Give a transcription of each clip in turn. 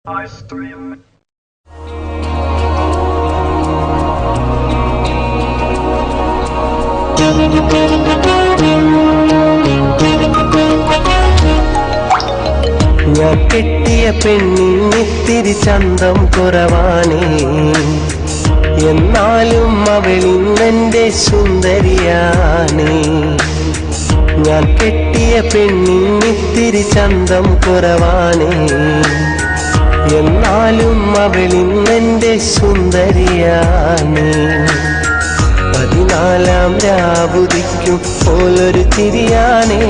ഞാൻ കെട്ടിയ പെണ്ണിത്തിരി ചന്തം കുറവാണേ, എന്നാലും അവളിന്നെന്റെ സുന്ദരിയാണേ. ഞാൻ കെട്ടിയ പെണ്ണിത്തിരി ചന്തം കുറവാണേ, എന്നാലും അവളിന്നെന്റെ സുന്ദരിയാണേ. 14-ാം രാവുദിക്കും പോലൊരു തിരിയാണേ,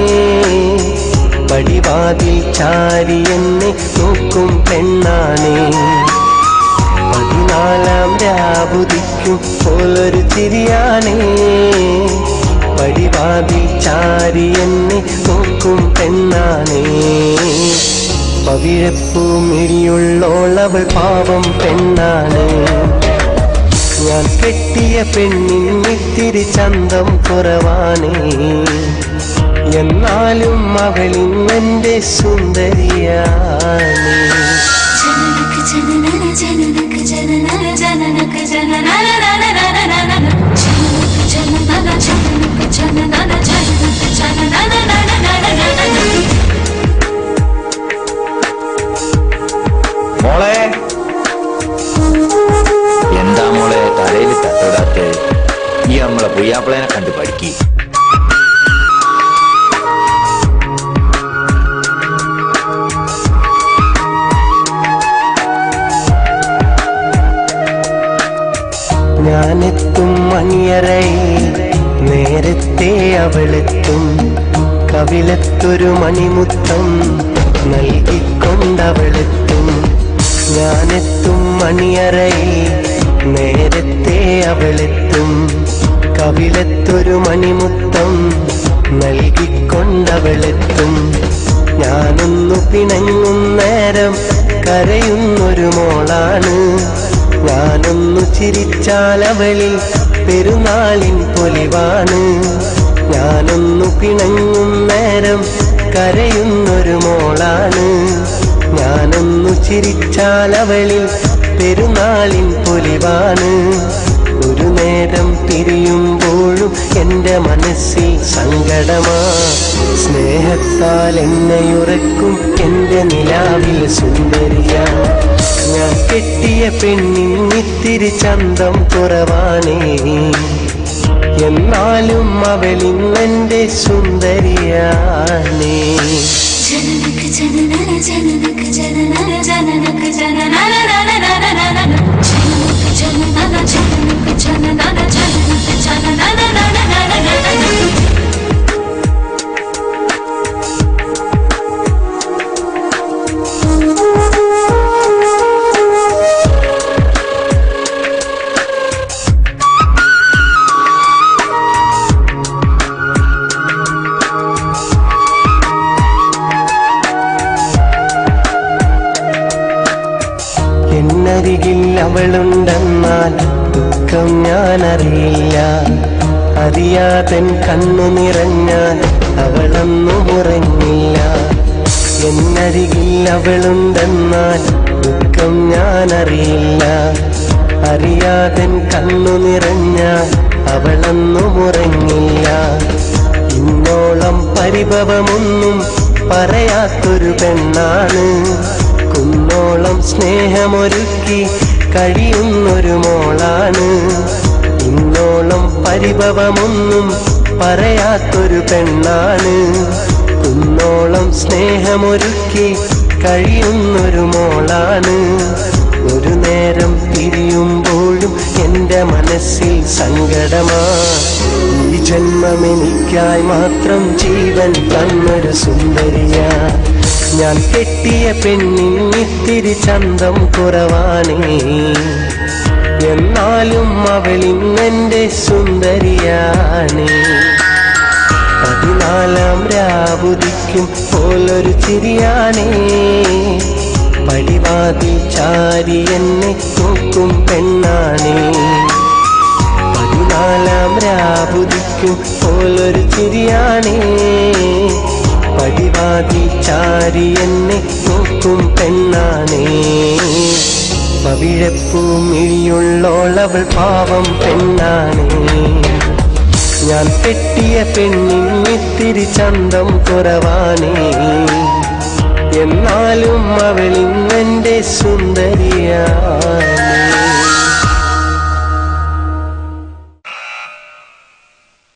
പടിവാതിൽ ചാരി എന്നെ നോക്കും പെണ്ണാണേ. 14-ാം രാവുദിക്കും പോലൊരു തിരിയാണേ, പടിവാതിൽ ചാരി എന്നെ നോക്കും പെണ്ണാണേ. പവിഴപ്പൂ മിഴിയുള്ളോളവൾ പാവം പെണ്ണാണ്. ഞാൻ കെട്ടിയ പെണ്ണിത്തിരി ചന്തം കുറവാണേ, എന്നാലും അവളിന്നെന്റെ സുന്ദരിയാണേ. മോളെ, എന്താ മോളെ തലയിൽ തട്ടോടാത്തെ? ഈ നമ്മളെ പുയ്യാപ്പിളേനെ കണ്ട് പഠിക്കി. ഞാനെത്തും മണിയറയിൽ നേരത്തെ അവളെത്തും, കവിളത്തൊരു മണിമുത്തം നൽകിക്കൊണ്ടവളെത്തും. ഞാനെത്തും മണിയറയിൽ നേരത്തെ അവളെത്തും, കവിളത്തൊരു മണിമുത്തം നൽകിക്കൊണ്ടവളെത്തും. ഞാനൊന്നു പിണങ്ങും നേരം കരയുന്നൊരു മോളാണ്, ഞാനൊന്നു ചിരിച്ചാലവളിൽ പെരുന്നാളിൻ പൊലിവാണ്. ഞാനൊന്നു പിണങ്ങും നേരം കരയുന്നൊരു മോളാണ്, ഞാനൊന്നു ചിരിച്ചാലവളിൽ പെരുന്നാളിൻ പൊലിവാണ്. ഒരു നേരം തിരിയുമ്പോഴും എൻ്റെ മനസ്സിൽ സങ്കടമാ, സ്നേഹത്താൽ എന്നെയുറക്കും എൻ്റെ നിലാവിൽ സുന്ദരിയാ. ഞാൻ കെട്ടിയ പെണ്ണിത്തിരി ചന്തം കുറവാണേ, എന്നാലും അവളിന്നെന്റെ സുന്ദരിയാണേ. എന്നരികിൽ അവളുണ്ടെന്നാൽ ദുഃഖം ഞാനറിയില്ല, അറിയാതൻ കണ്ണു നിറഞ്ഞാൽ അവളൊന്നും ഉറങ്ങില്ല. എന്നരികിൽ അവളുണ്ടെന്നാൽ ദുഃഖം ഞാനറിയില്ല, അറിയാതൻ കണ്ണു നിറഞ്ഞാൽ അവളൊന്നും ഉറങ്ങില്ല. ഇന്നോളം പരിഭവമൊന്നും പറയാത്തൊരു പെണ്ണാണ്, കുന്നോളം സ്നേഹമൊരുക്കി കഴിയുന്നൊരു മോളാണ്. ഇന്നോളം പരിഭവമൊന്നും പറയാത്തൊരു പെണ്ണാണ്, കുന്നോളം സ്നേഹമൊരുക്കി കഴിയുന്നൊരു മോളാണ്. ഒരു നേരം പിരിയുമ്പോഴും എൻ്റെ മനസ്സിൽ സങ്കടമാ, ഈ ജന്മമെനിക്കായി മാത്രം ജീവൻ തന്നൊരു സുന്ദരിയാ. ഞാൻ കെട്ടിയ പെണ്ണിത്തിരി ചന്തം കുറവാണേ, എന്നാലും അവളിന്നെന്റെ സുന്ദരിയാണേ. 14-ാം രാവുദിക്കും പോലൊരു ചിരിയാണേ, പടിവാതിൽ ചാരി എന്നെ നോക്കും പെണ്ണാണേ. 14-ാം രാവുദിക്കും പോലൊരു ചിരിയാണേ, പടിവാതിൽ ചാരി എന്നെ നോക്കും പെണ്ണാണേ. പവിഴപ്പൂ മിഴിയുള്ളോളവൾ പാവം പെണ്ണാണേ. ഞാൻ പെട്ടിയ പെണ്ണിന്നിത്തിരി ചന്തം കുറവാണേ. എന്നാലും അവളിന്നെന്റെ സുന്ദരിയാ.